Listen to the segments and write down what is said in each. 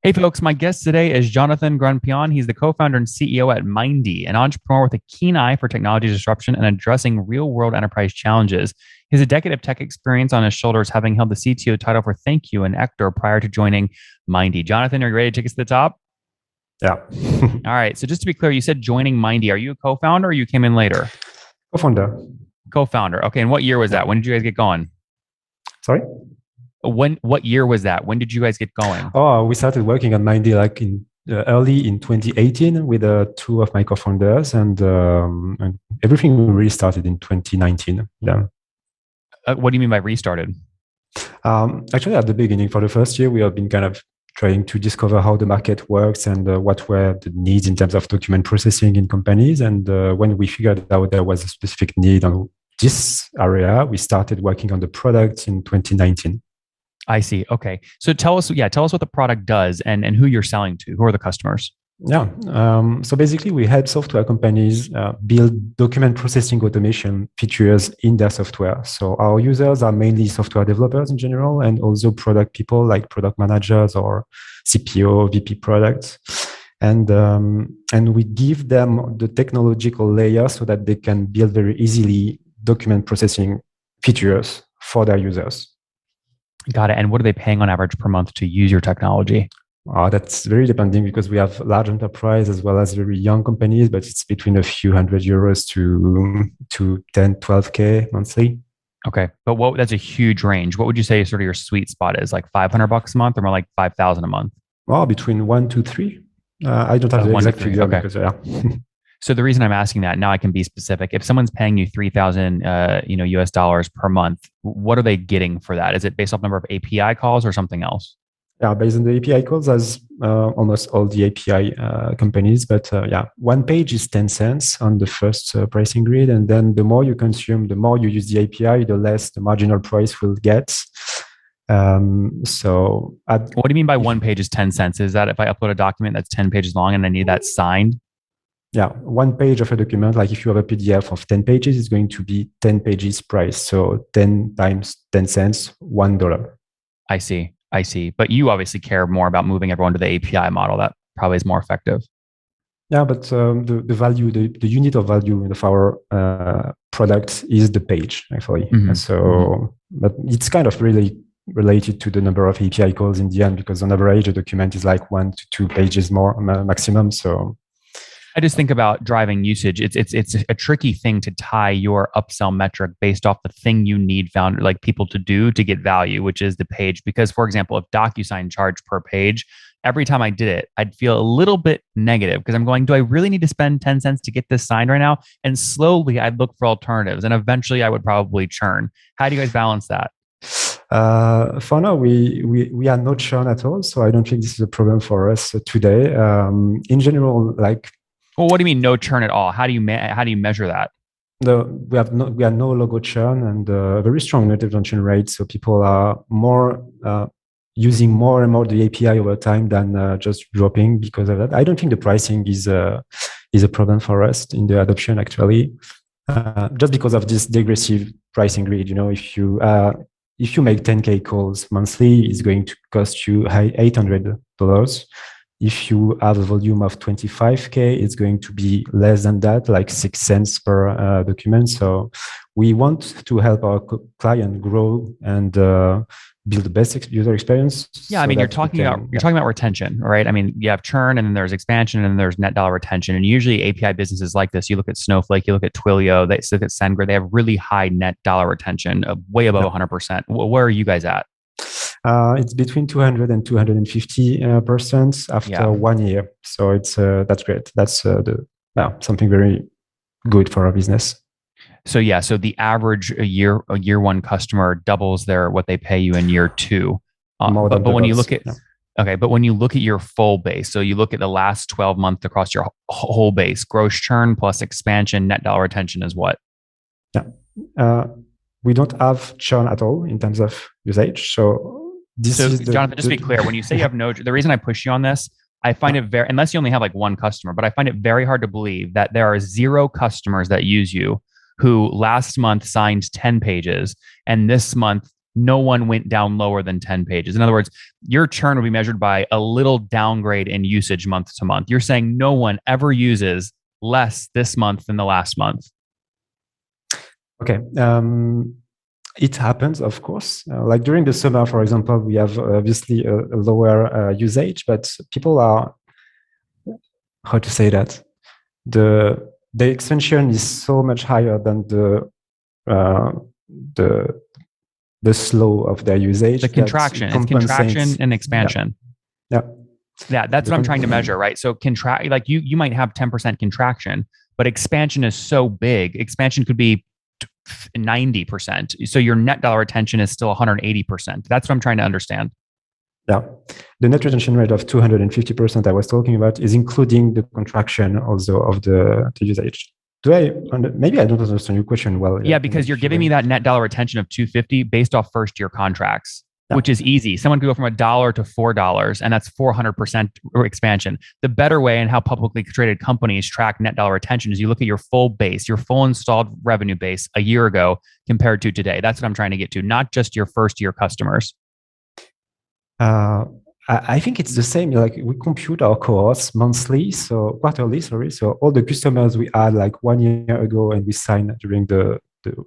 Hey, folks, my guest today is Jonathan Grandpion. He's the co founder and CEO at Mindee, an entrepreneur with a keen eye for technology disruption and addressing real world enterprise challenges. He has a decade of tech experience on his shoulders, having held the CTO title for Thank You and Ector prior to joining Mindee. Jonathan, are you ready to take us to the top? Yeah. All right. So, just to be clear, you said joining Mindee. Are you a co founder or you came in later? Co-founder. Co founder. Okay. And what year was Yeah. that? When did you guys get going? Sorry? What year was that? When did you guys get going? Oh, we started working on Mindee like in early in 2018 with two of my co-founders, and everything really started in 2019. Yeah. What do you mean by restarted? Actually, at the beginning, for the first year, we have been kind of trying to discover how the market works and what were the needs in terms of document processing in companies. And when we figured out there was a specific need on this area, we started working on the product in 2019. I see. Okay. So tell us what the product does and who you're selling to. Who are the customers? Yeah. So basically, we help software companies build document processing automation features in their software. So our users are mainly software developers in general, and also product people like product managers or CPO, VP products. And we give them the technological layer so that they can build very easily document processing features for their users. Got it. And what are they paying on average per month to use your technology? That's very depending because we have large enterprise as well as very young companies, but it's between a few €100 to 10, 12K monthly. Okay. But that's a huge range. What would you say sort of your sweet spot is? Like $500 a month or more like 5,000 a month? Well, between 1 to 3. I don't have the exact figure okay. Because yeah. So the reason I'm asking that now I can be specific. If someone's paying you 3,000, US dollars per month, what are they getting for that? Is it based off number of API calls or something else? Yeah, based on the API calls, as almost all the API companies. But yeah, one page is 10 cents on the first pricing grid. And then the more you consume, the more you use the API, the less the marginal price will get. What do you mean by one page is 10 cents? Is that if I upload a document that's 10 pages long and I need that signed? Yeah, one page of a document, like if you have a PDF of 10 pages, it's going to be 10 pages price. So 10 times 10 cents, $1. I see. But you obviously care more about moving everyone to the API model. That probably is more effective. Yeah, but the value, the unit of value of our product is the page, actually. Mm-hmm. But it's kind of really related to the number of API calls in the end, because on average, a document is like 1 to 2 pages more maximum. So I just think about driving usage. It's a tricky thing to tie your upsell metric based off the thing you need like people to do to get value, which is the page. Because, for example, if DocuSign charged per page, every time I did it, I'd feel a little bit negative because I'm going, do I really need to spend 10 cents to get this signed right now? And slowly I'd look for alternatives, and eventually I would probably churn. How do you guys balance that? For now, we are not churn at all, so I don't think this is a problem for us today. In general, like. Well, what do you mean no churn at all? How do you measure that? We have no logo churn and a very strong net retention rate. So people are more using more and more the API over time than just dropping because of that. I don't think the pricing is a problem for us in the adoption actually, just because of this digressive pricing grid. If you make 10K calls monthly, it's going to cost you $800. If you have a volume of 25K, it's going to be less than that, like 6 cents per document. So we want to help our client grow and build the best user experience. Yeah, I mean, you're talking about retention, right? I mean, you have churn, and then there's expansion, and then there's net dollar retention. And usually API businesses like this, you look at Snowflake, you look at Twilio, they look at SendGrid, they have really high net dollar retention, way above 100%. Where are you guys at? It's between 200 and 250% after 1 year. So that's great. That's something very good for our business. So the average a year one customer doubles what they pay you in year 2. But when you look at but when you look at your full base, so you look at the last 12 months across your whole base, gross churn plus expansion, net dollar retention is what? Yeah. We don't have churn at all in terms of usage. So Jonathan, just to be clear, when you say you have the reason I push you on this, I find it very, unless you only have like one customer, but I find it very hard to believe that there are 0 customers that use you who last month signed 10 pages and this month no one went down lower than 10 pages. In other words, your churn will be measured by a little downgrade in usage month to month. You're saying no one ever uses less this month than the last month. Okay. It happens, of course. Like during the summer, for example, we have obviously a lower usage, but people are, how to say that? The expansion is so much higher than the slow of their usage. The contraction. It's contraction and expansion. Yeah. Yeah, that's what I'm trying to measure, right? So contract, like you might have 10% contraction, but expansion is so big. Expansion could be 90%. So your net dollar retention is still 180%. That's what I'm trying to understand. Yeah. The net retention rate of 250% I was talking about is including the contraction also of the usage. Maybe I don't understand your question well. Yeah, because you're giving me that net dollar retention of 250 based off first year contracts, which is easy. Someone could go from $1 to $4, and that's 400% expansion. The better way and how publicly traded companies track net dollar retention is you look at your full base, your full installed revenue base a year ago compared to today. That's what I'm trying to get to, not just your first year customers. I think it's the same. Like we compute our cohorts quarterly. Sorry. So all the customers we had like 1 year ago and we signed during the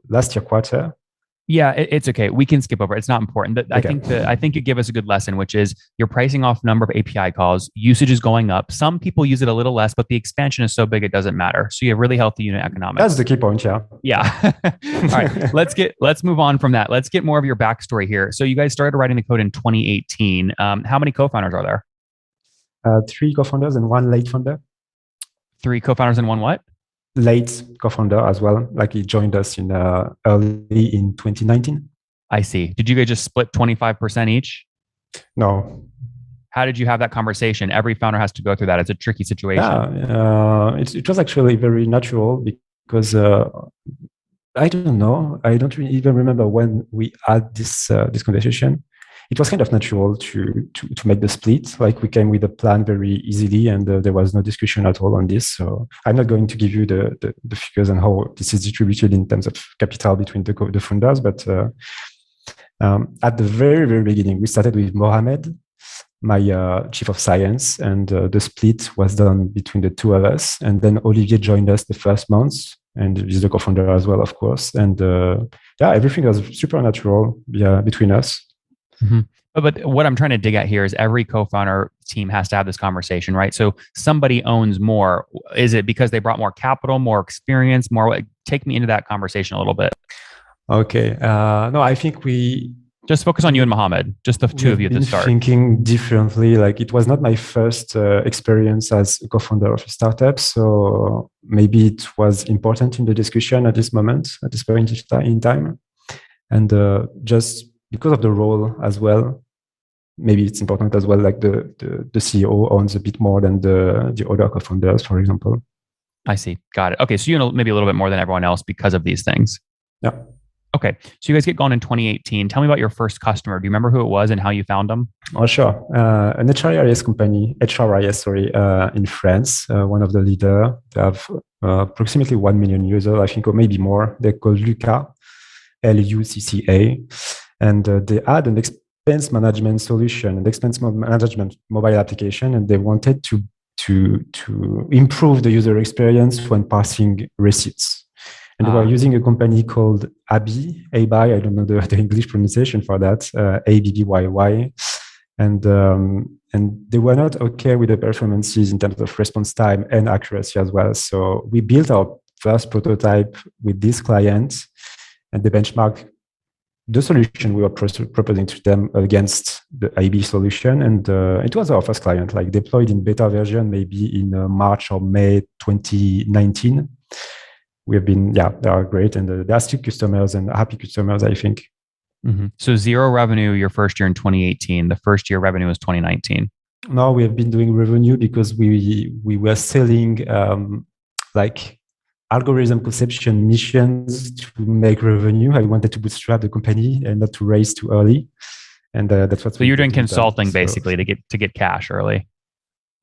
last year quarter. Yeah, it's okay. We can skip over it. It's not important. But okay. I think you give us a good lesson, which is you're pricing off number of API calls. Usage is going up. Some people use it a little less, but the expansion is so big it doesn't matter. So you have really healthy unit economics. That's the key point. Yeah. Yeah. All right. Let's move on from that. Let's get more of your backstory here. So you guys started writing the code in 2018. How many co-founders are there? 3 co-founders and 1 late founder. 3 co-founders and 1 what? Late co-founder as well. Like he joined us in early in 2019. I see. Did you guys just split 25% each? No. How did you have that conversation? Every founder has to go through that. It's a tricky situation. Yeah, it was actually very natural because I don't know. I don't really even remember when we had this conversation. It was kind of natural to make the split. Like we came with a plan very easily, and there was no discussion at all on this. So I'm not going to give you the figures and how this is distributed in terms of capital between the founders. But at the very, very beginning, we started with Mohamed, my chief of science, and the split was done between the 2 of us. And then Olivier joined us the first month, and he's the co-founder as well, of course. And everything was super natural between us. Mm-hmm. But what I'm trying to dig at here is every co-founder team has to have this conversation, right? So somebody owns more. Is it because they brought more capital, more experience, more? Take me into that conversation a little bit. Okay. No, I think we just focus on you and Mohamed, just the 2 of you at the start. Thinking differently. Like it was not my first experience as a co-founder of a startup, so maybe it was important in the discussion at this moment, at this point in time, and just because of the role as well, maybe it's important as well. Like the CEO owns a bit more than the other co-founders, for example. I see. Got it. Okay, so you know maybe a little bit more than everyone else because of these things. Yeah. Okay, so you guys get going in 2018. Tell me about your first customer. Do you remember who it was and how you found them? Oh, sure. An HRIS company, in France, one of the leaders. They have approximately 1 million users, I think, or maybe more. They're called Latka, Lucca. And they had an expense management solution, an expense management mobile application, and they wanted to improve the user experience when passing receipts. And they were using a company called ABBY. I don't know the English pronunciation for that, ABBYY. And they were not okay with the performances in terms of response time and accuracy as well. So we built our first prototype with this client, and they benchmarked the solution we were proposing to them against the IB solution. And it was our first client, like deployed in beta version, maybe in March or May 2019. We have been, they are great. And they are still customers and happy customers, I think. Mm-hmm. So 0 revenue your first year in 2018. The first year revenue was 2019. No, we have been doing revenue because we were selling like algorithm conception missions to make revenue. I wanted to bootstrap the company and not to raise too early, and that's what. So you're doing consulting basically to get cash early.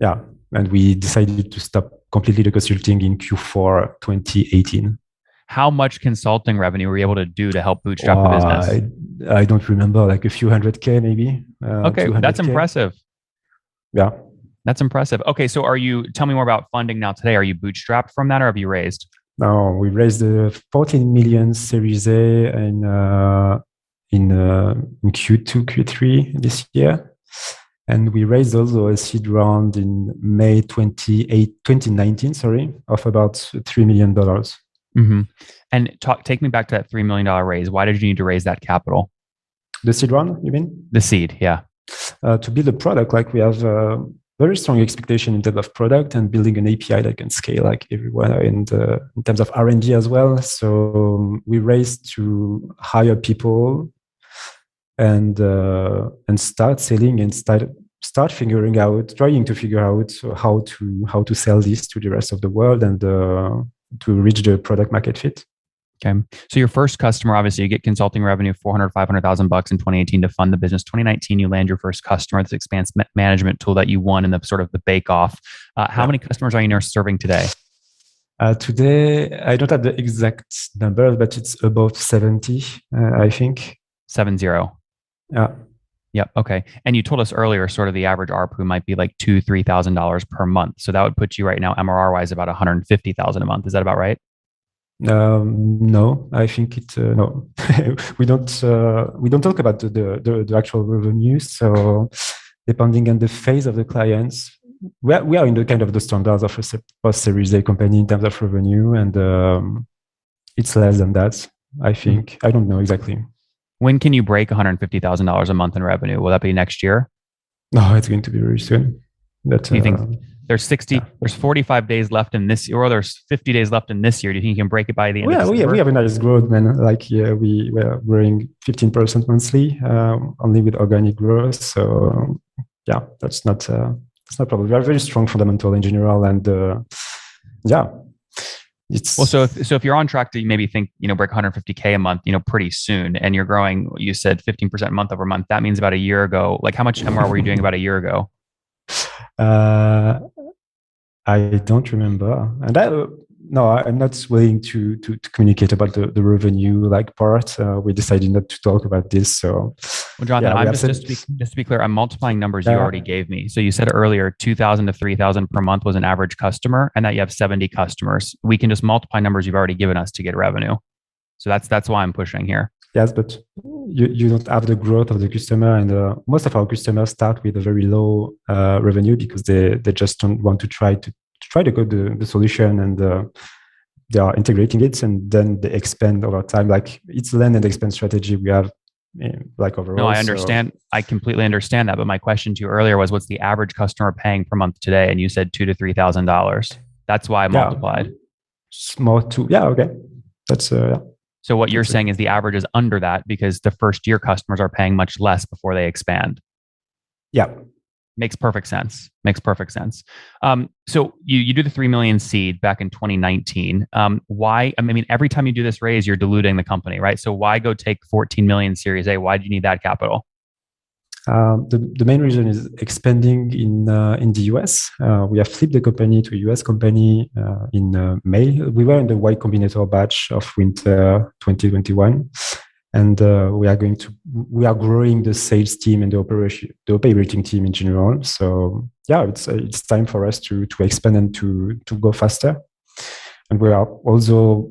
Yeah, and we decided to stop completely the consulting in Q4 2018. How much consulting revenue were you able to do to help bootstrap the Uh, business? I don't remember, like a few hundred K maybe, Okay, that's 200K. impressive. Yeah. That's impressive. Okay, so tell me more about funding now today. Are you bootstrapped from that or have you raised? Now we raised the 14 million Series A in Q2, Q3 this year. And we raised also a seed round in May 2019, sorry, of about $3 million. Mm-hmm. And take me back to that $3 million raise. Why did you need to raise that capital? The seed round, you mean? The seed, yeah. To build a product, like we have very strong expectation in terms of product and building an API that can scale like everywhere, and in terms of R&D as well. So we raised to hire people and start selling and start figuring out, trying to figure out how to sell this to the rest of the world and to reach the product market fit. Okay. So your first customer, obviously you get consulting revenue, 400, 500,000 bucks in 2018 to fund the business. 2019, you land your first customer, this expense management tool that you won in the sort of the bake off. How many customers are you now serving today? Today, I don't have the exact number, but it's above 70, I think. 70. Yeah. Yep. Okay. And you told us earlier, sort of the average ARPU might be like $2,000-$3,000 per month. So that would put you right now MRR wise about 150,000 a month. Is that about right? No, I think no. we don't talk about the actual revenue. So depending on the phase of the clients, we are in the kind of the standards of a post Series A company in terms of revenue, and it's less than that. I think I don't know exactly. When can you break $150,000 a month in revenue? Will that be next year? No, it's going to be very soon. Do you think there's 45 days left in this year, or there's 50 days left in this year? Do you think you can break it by the end of December? We have a nice growth, man. Like, we were growing 15% monthly, only with organic growth. So yeah, that's not a problem. We are very strong fundamental in general, and it's well. So if you're on track to maybe think break 150K a month, pretty soon, and you're growing, you said 15% month over month. That means about a year ago. Like how much MR were you doing about a year ago? I don't remember, and no, I'm not willing to communicate about the revenue like part. We decided not to talk about this. So, well, Jonathan, I'm just to be clear, I'm multiplying numbers you already gave me. So you said earlier 2,000 to 3,000 per month was an average customer, and that you have 70 customers. We can just multiply numbers you've already given us to get revenue. So that's why I'm pushing here. Yes, but you don't have the growth of the customer, and most of our customers start with a very low revenue because they just don't want to try to go the solution, and they are integrating it, and then they expand over time. Like it's land and expand strategy we have, like overall. No, I understand. So, I completely understand that. But my question to you earlier was, what's the average customer paying per month today? And you said $2,000 to $3,000. That's why I multiplied. Small too. Yeah. Okay. That's yeah. So what you're saying is the average is under that because the first year customers are paying much less before they expand. Yeah. Makes perfect sense. So you do the 3 million seed back in 2019. Why? I mean, every time you do this raise, you're diluting the company, right? So why go take 14 million Series A? Why do you need that capital? The main reason is expanding in the US. We have flipped the company to a US company in May. We were in the Y Combinator batch of winter 2021, and we are growing the sales team and the operating team in general. So yeah, it's time for us to expand and to go faster. And we are also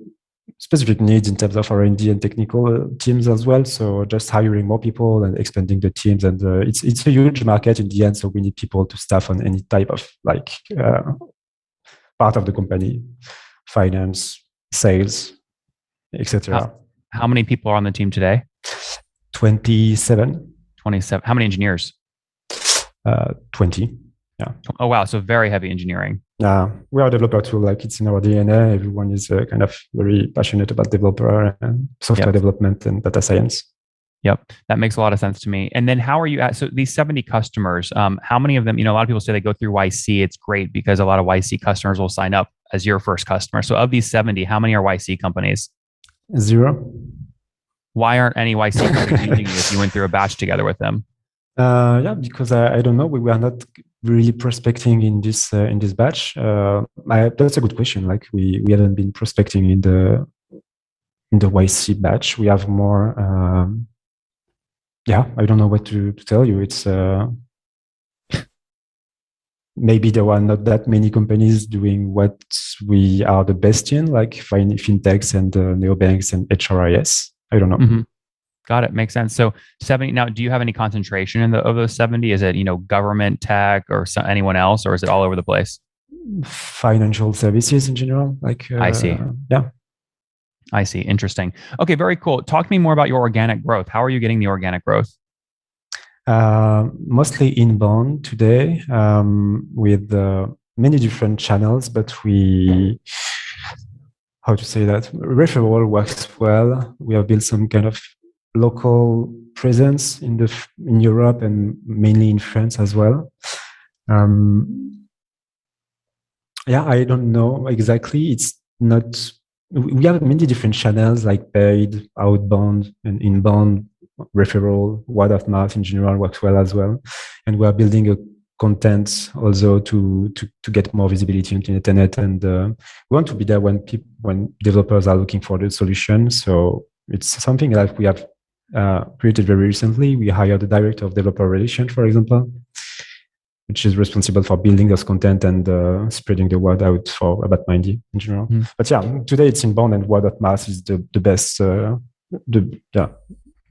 specific needs in terms of R&D and technical teams as well. So just hiring more people and expanding the teams, and it's a huge market in the end. So we need people to staff on any type of part of the company, finance, sales, etc. How many people are on the team today? 27. 27. How many engineers? 20. Yeah. Oh, wow. So very heavy engineering. We are a developer too. Like it's in our DNA. Everyone is kind of very passionate about developer and software development and data science. Yep. That makes a lot of sense to me. And then how are you at, so these 70 customers, how many of them, a lot of people say they go through YC. It's great because a lot of YC customers will sign up as your first customer. So of these 70, how many are YC companies? 0. Why aren't any YC companies using you if you went through a batch together with them? Because I don't know. We were not really prospecting in this batch. That's a good question. Like we haven't been prospecting in the in the YC batch. We have more. I don't know what to tell you. It's maybe there are not that many companies doing what we are the best in, like fintechs and neobanks and HRIS. I don't know. Mm-hmm. Got it. Makes sense. So 70 now, do you have any concentration of those 70? Is it, government tech or anyone else, or is it all over the place? Financial services in general, I see. Yeah. I see. Interesting. Okay, very cool. Talk to me more about your organic growth. How are you getting the organic growth? Mostly inbound today, with many different channels, but how to say that? Referral works well. We have built some kind of local presence in Europe and mainly in France as well. I don't know exactly. It's not. We have many different channels like paid, outbound, and inbound. Referral, word of mouth in general works well as well, and we are building a content also to get more visibility on the internet, and we want to be there when developers are looking for the solution. So it's something that we have created very recently. We hired a director of developer relations, for example, which is responsible for building this content and spreading the word out about Mindee in general. But today it's inbound, and word of mouth is the best.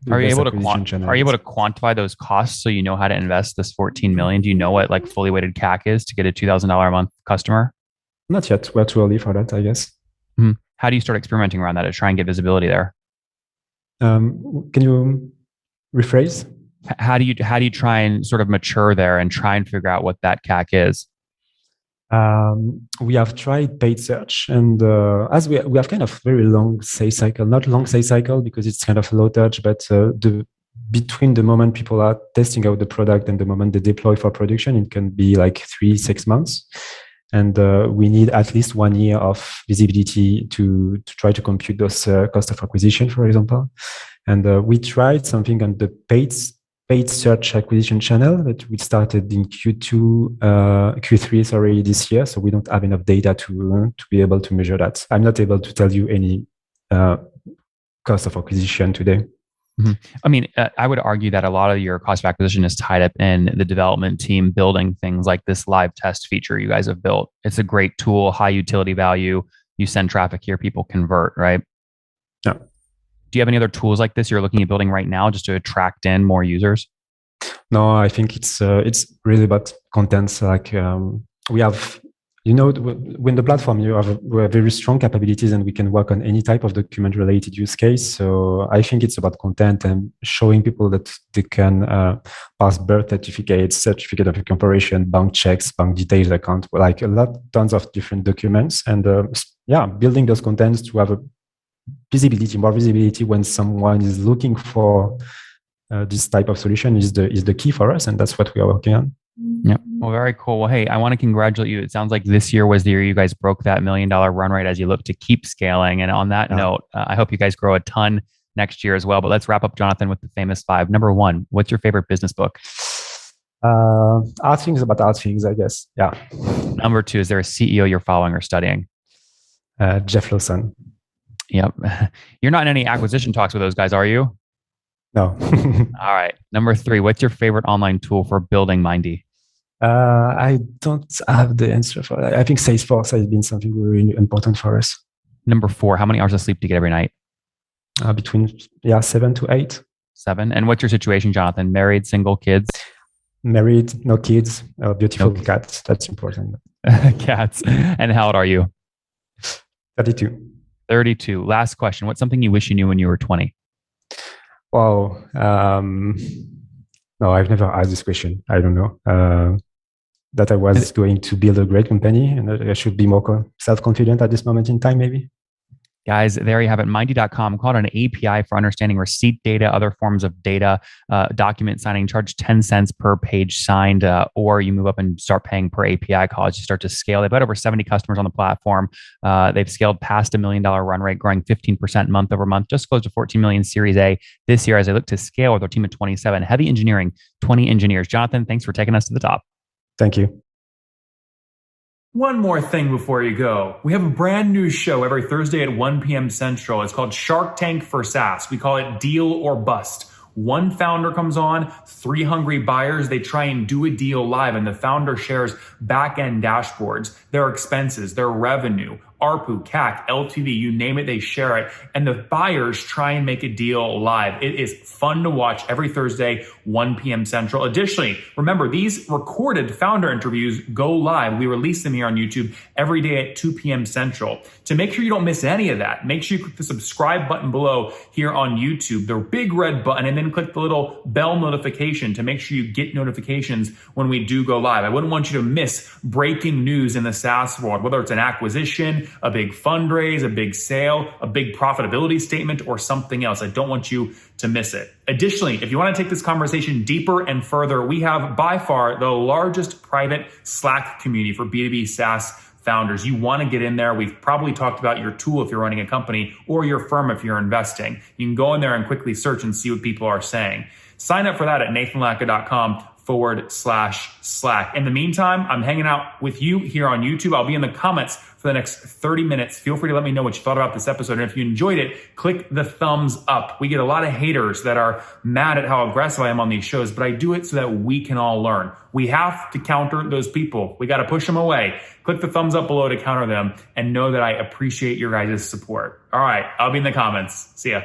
Are you able to quantify those costs so you know how to invest this 14 million? Do you know what fully weighted CAC is to get a $2,000 a month customer? Not yet. We're too early for that, I guess. How do you start experimenting around that to try and get visibility there? Can you rephrase? How do you try and sort of mature there and try and figure out what that CAC is? We have tried paid search, and as we have kind of very long sales cycle, not long sales cycle because it's kind of low touch, but between the moment people are testing out the product and the moment they deploy for production, it can be like 3-6 months. And we need at least 1 year of visibility to try to compute those cost of acquisition, for example. And we tried something on the paid search acquisition channel that we started in Q3, this year. So we don't have enough data to be able to measure that. I'm not able to tell you any cost of acquisition today. Mm-hmm. I mean, I would argue that a lot of your cost of acquisition is tied up in the development team building things like this live test feature you guys have built. It's a great tool, high utility value. You send traffic here, people convert, right? Yeah. Do you have any other tools like this you're looking at building right now just to attract in more users? No, I think it's really about contents. We have, when the platform, we have very strong capabilities, and we can work on any type of document-related use case. So I think it's about content and showing people that they can pass birth certificates, certificate of incorporation, bank checks, bank details account, tons of different documents, and building those contents to have more visibility when someone is looking for this type of solution is the key for us, and that's what we are working on. Yeah. Well, very cool. Well, hey, I want to congratulate you. It sounds like this year was the year you guys broke that $1 million run rate as you look to keep scaling. And on that note, I hope you guys grow a ton next year as well. But let's wrap up, Jonathan, with the famous 5. Number 1, what's your favorite business book? Art things about art things, I guess. Yeah. Number 2, is there a CEO you're following or studying? Jeff Lawson. Yep. You're not in any acquisition talks with those guys, are you? No. All right. Number 3, what's your favorite online tool for building Mindee? I don't have the answer for that. I think Salesforce has been something really important for us. Number 4, how many hours of sleep do you get every night? Between 7 to 8. 7. And what's your situation, Jonathan? Married, single, kids? Married, no kids, beautiful cats. That's important. Cats. And how old are you? 32. 32. Last question. What's something you wish you knew when you were 20? Wow. No, I've never asked this question. I don't know. That I was going to build a great company, and I should be more self-confident at this moment in time, maybe. Guys, there you have it. Mindee.com, called an API for understanding receipt data, other forms of data, document signing, charge 10 cents per page signed, or you move up and start paying per API call as you start to scale. They've got over 70 customers on the platform. They've scaled past $1 million run rate, growing 15% month over month, just closed to 14 million Series A this year as they look to scale with their team of 27. Heavy engineering, 20 engineers. Jonathan, thanks for taking us to the top. Thank you. One more thing before you go. We have a brand new show every Thursday at 1 p.m. Central. It's called Shark Tank for SaaS. We call it Deal or Bust. One founder comes on, 3 hungry buyers, they try and do a deal live, and the founder shares back-end dashboards, their expenses, their revenue, ARPU, CAC, LTV, you name it, they share it. And the buyers try and make a deal live. It is fun to watch every Thursday, 1 p.m. Central. Additionally, remember, these recorded founder interviews go live. We release them here on YouTube every day at 2 p.m. Central. To make sure you don't miss any of that, make sure you click the subscribe button below here on YouTube, the big red button, and then click the little bell notification to make sure you get notifications when we do go live. I wouldn't want you to miss breaking news in the SaaS world, whether it's an acquisition, a big fundraise, a big sale, a big profitability statement, or something else. I don't want you to miss it. Additionally, if you want to take this conversation deeper and further, we have by far the largest private Slack community for B2B SaaS founders. You want to get in there. We've probably talked about your tool if you're running a company or your firm if you're investing. You can go in there and quickly search and see what people are saying. Sign up for that at nathanlatka.com/Slack. In the meantime, I'm hanging out with you here on YouTube. I'll be in the comments for the next 30 minutes. Feel free to let me know what you thought about this episode. And if you enjoyed it, click the thumbs up. We get a lot of haters that are mad at how aggressive I am on these shows, but I do it so that we can all learn. We have to counter those people. We got to push them away. Click the thumbs up below to counter them and know that I appreciate your guys' support. All right, I'll be in the comments. See ya.